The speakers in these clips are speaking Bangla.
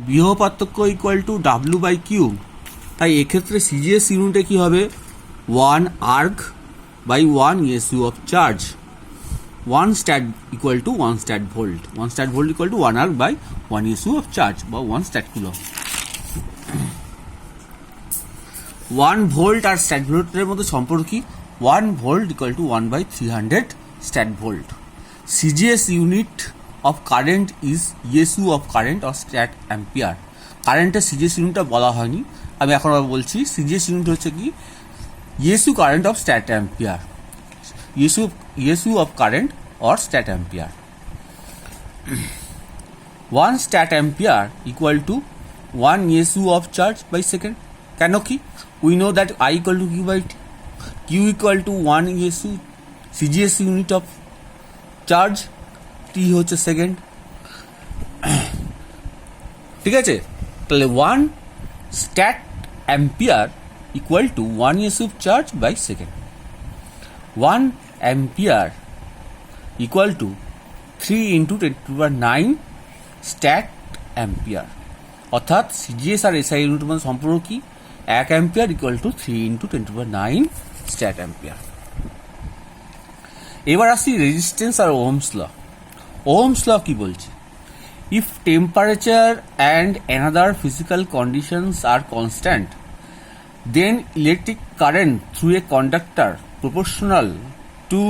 বিভব পার্থক্য equal to W by Q. তাই এক্ষেত্রে সিজিএস ইউনিটে কি হবে, 1 erg by 1 ESU of charge, 1 stat equal to 1 stat volt, 1 stat volt equal to 1 erg by 1 ESU of charge বা 1 স্ট্যাট কুলম। 1 ভোল্ট আর স্ট্যাট ভোল্টের মধ্যে সম্পর্ক কি, 1 volt equal to 1 by 300 stat volt. CGS unit of current is ESU of current or stat ampere. কারেন্টের সিজিএস ইউনিটটা বলা হয়নি, আমি এখন আবার বলছি। সিজিএস ইউনিট হচ্ছে কি, ESU current of stat ampere, ESU of current or stat ampere. 1 stat ampere equal to 1 ESU of charge by second. কেন কি, we know that I equal to Q by T, Q equal to 1 ESU CGS unit of charge, T হচ্ছে সেকেন্ড। ঠিক আছে, তাহলে 1 stat ampere equal to 1 ESU charge by second. 1 ampere equal to 3 into 10⁹ stat ampere. অর্থাৎ সিজিএস আর এসআই ইউনিটের মধ্যে সম্পর্ক কি, 1 ampere equal to 3 into 10⁹ stat ampere. এবার আসি রেজিস্ট্যান্স আর ওহমস ল। ওহমস ল কি বলছে, if temperature and another physical conditions are constant, then electric current through a conductor proportional to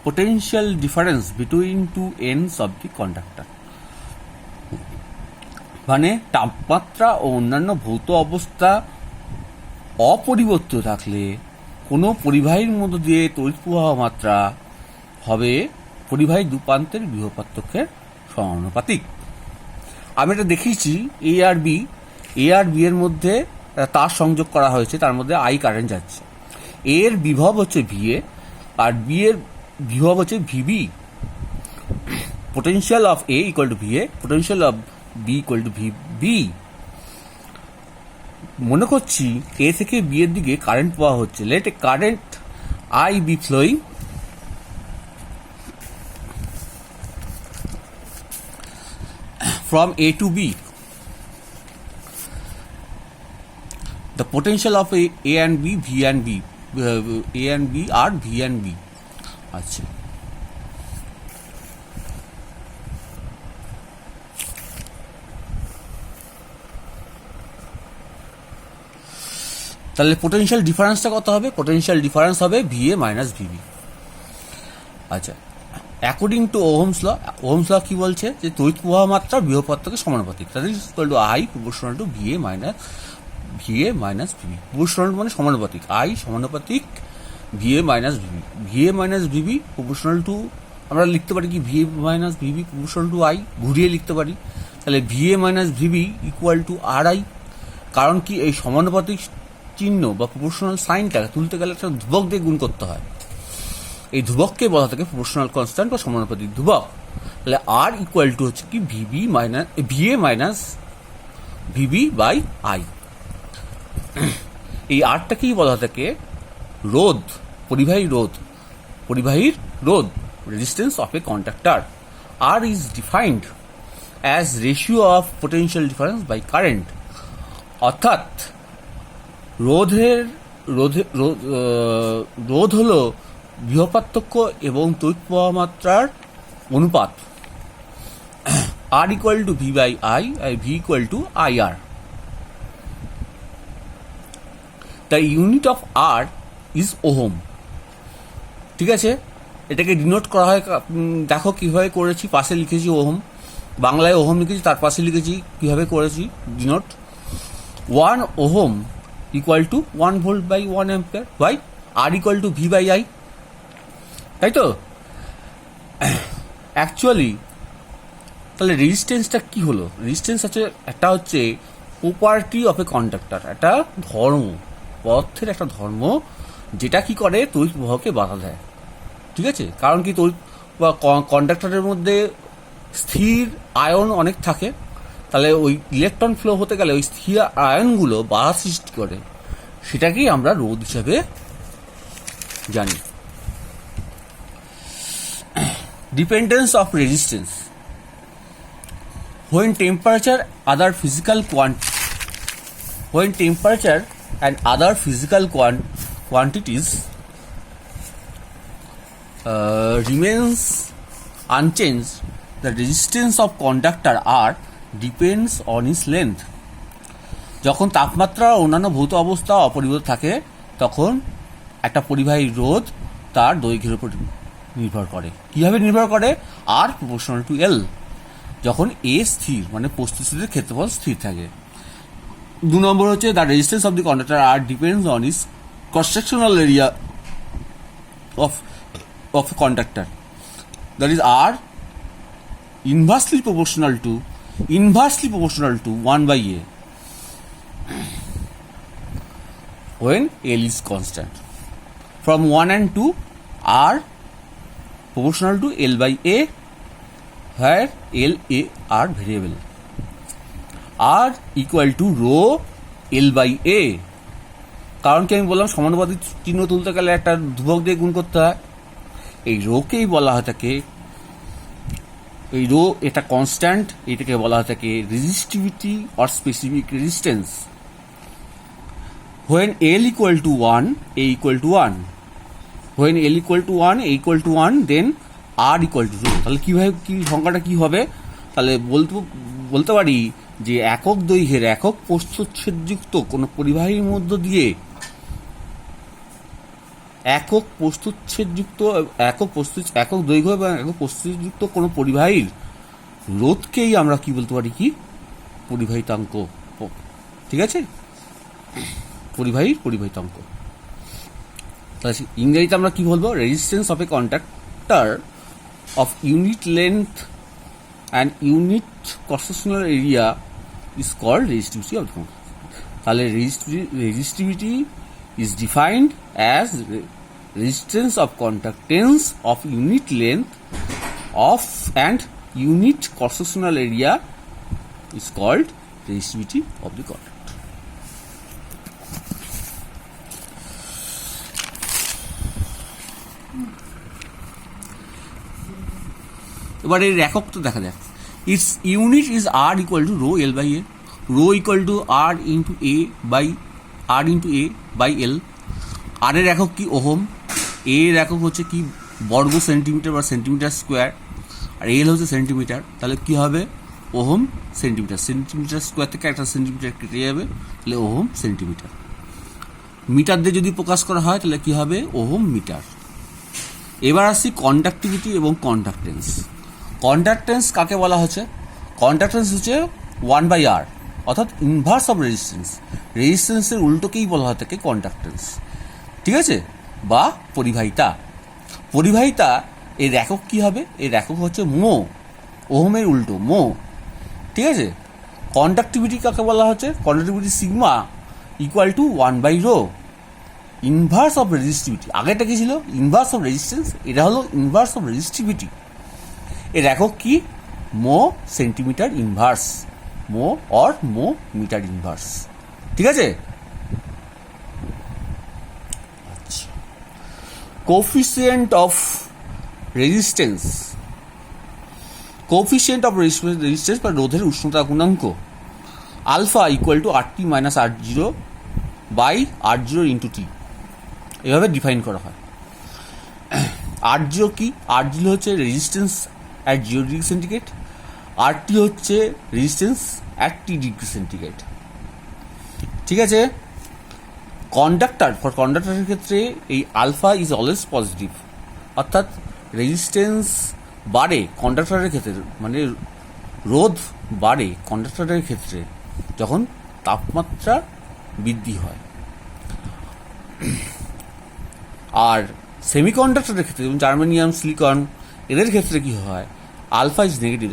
potential difference between two ends of the conductor। মানে তাপমাত্রা ও অন্যান্য ভৌত অবস্থা অপরিবর্তিত থাকলে কোনো পরিবাহীর মধ্য দিয়ে তড়িৎ প্রবাহ মাত্রা হবে পরিবাহী দুপ্রান্তের বিভব পার্থক্যের সমানুপাতিক। আমি এটা দেখিয়েছি, এ আর বি এর মধ্যে তার সংযোগ করা হয়েছে, তার মধ্যে আই কারেন্ট যাচ্ছে, এর বিভব হচ্ছে ভিএ আর বি এর বিভব হচ্ছে VB. Potential of A equal to VA, potential of B equal to VB. মনে করছি এ থেকে বি এর দিকে কারেন্ট পাওয়া হচ্ছে, let a current I be flowing from A to B. The potential of A and B, V and B, A and B are V and B. আচ্ছা, তাহলে পোটেনশিয়াল ডিফারেন্সটা কত হবে, পোটেনশিয়াল ডিফারেন্স হবে VA মাইনাস VB। আচ্ছা, according to Ohm's law, Ohm's law কি বলছে যে তড়িৎ প্রবাহ মাত্রা বিভব পার্থক্যের সমানুপাতিক, that is equal to I proportional to VA minus VB. Proportional মানে সমানুপাতিক, আই সমানুপাতিক VA minus VB. VA minus VB proportional to, আমরা লিখতে পারি কি VA minus VB proportional to I, ঘুরিয়ে লিখতে পারি। তাহলে VA minus VB equal to R I. কারণ কি, এই সমানুপাতিক চিহ্ন বা প্রপোর্শনাল সাইনটাকে তুলতে গেলে একটা ধ্রুবক দিয়ে গুণ করতে হয়, এই ধ্রুবককে বলা থাকে প্রপোর্শনাল কনস্ট্যান্ট বা সমানুপাতিক ধ্রুবক। তাহলে আর ইকুয়াল টু হচ্ছে কি VA minus VB by I. এই আরটাকেই বলা থাকে রোধ, পরিবাহীর রোধ, resistance of a conductor. R is defined as ratio of potential difference by current. অর্থাৎ রোধ হলো বিভব পার্থক্য এবং তড়িৎ প্রবাহ মাত্রার অনুপাত। R equal to V by I, V equal to I R. The unit of R is ohm. ঠিক আছে, এটাকে ডিনোট করা হয়, দেখো কিভাবে করেছি, পাশে লিখেছি ওহম, বাংলায় ওহম লিখেছি, তার পাশে লিখেছি কিভাবে করেছি denote. 1 ohm equal to 1 volt by 1 ampere by R equal to V by I, তাই তো। অ্যাকচুয়ালি তাহলে রেজিস্ট্যান্সটা কি হলো, রেজিস্ট্যান্স হচ্ছে একটা হচ্ছে প্রপার্টি অফ এ কন্ডাক্টর, একটা ধর্ম, পদার্থের একটা ধর্ম, যেটা কি করে তড়িৎ প্রবাহকে বাধা দেয়। ঠিক আছে, কারণ কি তড়িৎ বা কন্ডাক্টরের মধ্যে স্থির আয়ন অনেক থাকে, তাহলে ওই ইলেকট্রন ফ্লো হতে গেলে ওই স্থির আয়নগুলো বাধা সৃষ্টি করে, সেটাকেই আমরা রোধ হিসাবে জানি। Dependence of resistance, when temperature other physical when temperature and other physical quantities remains unchanged, the resistance of conductor R depends on its length. যখন তাপমাত্রা অন্যান্য ভৌত অবস্থা অপরিবর্তিত থাকে তখন একটা পরিবাহী রোধ তার দৈর্ঘ্যের উপর নির্ভর করে। কিভাবে নির্ভর করে? আর প্রপোর্শনাল টু এল। যখন এ স্থির মানে প্রস্তুতির ক্ষেত্রফল স্থির থাকে। 2 নম্বর হচ্ছে the resistance of the conductor R depends on its cross sectional area of a conductor, that is R inversely proportional to 1 by A when L is constant. From 1 and 2 R proportional to L by A where L, A are variable. R equal to rho L by A, কারণ কি আমি বললাম সমানুপাতিক চিহ্ন তুলতে গেলে একটা ধ্রুবক দিয়ে গুণ করতে হয়। এই রোকেই বলা হয় থাকে, এই রো এটা কনস্ট্যান্ট, এটাকে বলা হয় থাকে resistivity or specific resistance. when L equal to 1 A equal to 1, when L equal to 1 A equal to 1 then R equal to rho। তাহলে কিভাবে কি সংখ্যাটা কি হবে? তাহলে বলতে পারি যে একক দৈর্ঘ্যের একক প্রস্থচ্ছেদযুক্ত কোনো পরিবাহীর মধ্য দিয়ে একক দৈর্ঘ্য এবং একক প্রস্থচ্ছেদযুক্ত কোনো পরিবাহীর রোধকেই আমরা কি বলতে পারি? কি পরিবাহিতাঙ্ক। ঠিক আছে, পরিবাহিতাঙ্ক। তাহলে ইংরেজিতে আমরা কি বলবো? Resistance of a conductor of unit length and unit cross sectional area is called resistivity of the conductor. তাহলে resistivity is defined as resistance of conductance of unit length of and unit cross sectional area is called resistivity of the conductor. এবার এর এককটা দেখা যাক। its unit is R equal to rho L by A, rho equal to R into A by L। আর এর একক কি? ওহম। এ এর একক হচ্ছে কি? বর্গ সেন্টিমিটার বা সেন্টিমিটার স্কোয়ার, আর এল হচ্ছে সেন্টিমিটার। তাহলে কি হবে? ওহম সেন্টিমিটার স্কোয়ার থেকে একটা সেন্টিমিটার কেটে যাবে, তাহলে ওহম সেন্টিমিটার। মিটার দিয়ে যদি প্রকাশ করা হয় তাহলে কি হবে? Ohm metre. এবার আসছি কন্ডাক্টিভিটি এবং কন্ডাক্টেন্স। কন্ডাক্টেন্স কাকে বলা হচ্ছে? কন্ডাক্টেন্স হচ্ছে 1 by R, অর্থাৎ ইনভার্স অফ রেজিস্ট্যান্স। রেজিস্ট্যান্সের উল্টোকেই বলা হয় থাকে কন্ডাক্টেন্স। ঠিক আছে, বা পরিবাহিতা। এর একক কি হবে? এর একক হচ্ছে মো, ওহমের উল্টো মো। ঠিক আছে, কন্ডাক্টিভিটি কাকে বলা হচ্ছে? Conductivity sigma equal to 1 by rho, inverse of resistivity. আগেরটা কি ছিল? ইনভার্স অফ রেজিস্ট্যান্স, এটা হলো ইনভার্স অফ রেজিস্টিভিটি। এর একক কি? Mho centimetre inverse, mho or mho metre inverse. ঠিক আছে, আচ্ছা। কোফিসিয়েন্ট অফ রেজিস্ট্যান্স বা রোধের উষ্ণতা গুণাঙ্ক alpha equal to RT minus R0 by R0 into T, এভাবে ডিফাইন করা হয়। R0 কি? R0 হচ্ছে resistance at 0 degree centigrade, RT হচ্ছে resistance at T degree centigrade. ঠিক আছে, কন্ডাক্টরের ক্ষেত্রে এই আলফা ইজ অলওয়েজ পজিটিভ, অর্থাৎ রেজিস্ট্যান্স বাড়ে কন্ডাক্টরের ক্ষেত্রে, মানে রোধ বাড়ে কন্ডাক্টরের ক্ষেত্রে যখন তাপমাত্রা বৃদ্ধি হয়। আর সেমিকন্ডাক্টরের ক্ষেত্রে যেমন জার্মেনিয়াম, সিলিকন, এদের ক্ষেত্রে কি হয়? আলফা ইজ নেগেটিভ,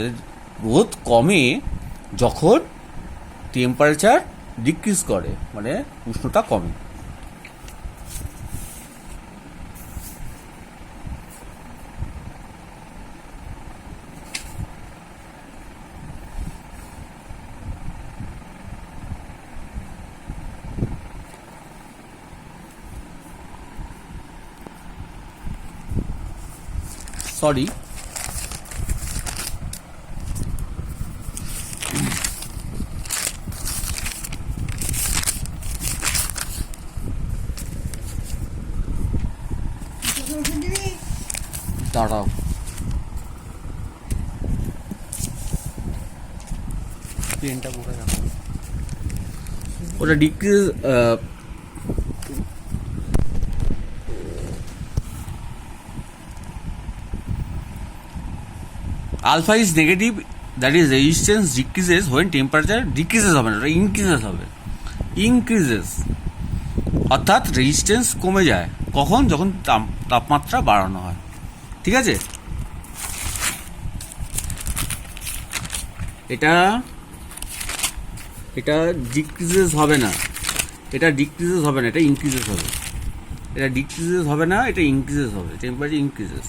রোধ কমে যখন টেম্পারেচার ডিক্রিজ করে, মানে উষ্ণতা কমে। সরি, দাঁড়াও, পেনটা কোথায় রাখো? ওটা decrease alpha is negative, that is resistance decreases when temperature decreases হবে না, ওটা ইনক্রিজেস হবে, ইনক্রিজেস অর্থাৎ রেজিস্ট্যান্স কমে যায় কখন, যখন তাপমাত্রা বাড়ানো হয়। ঠিক আছে, এটা এটা ডিক্রিজেস হবে না, এটা ডিক্রিজেস হবে না, এটা ইনক্রিজেস হবে, এটা ডিক্রিজেস হবে না, এটা ইনক্রিজেস হবে, টেম্পারেচার ইনক্রিজেস।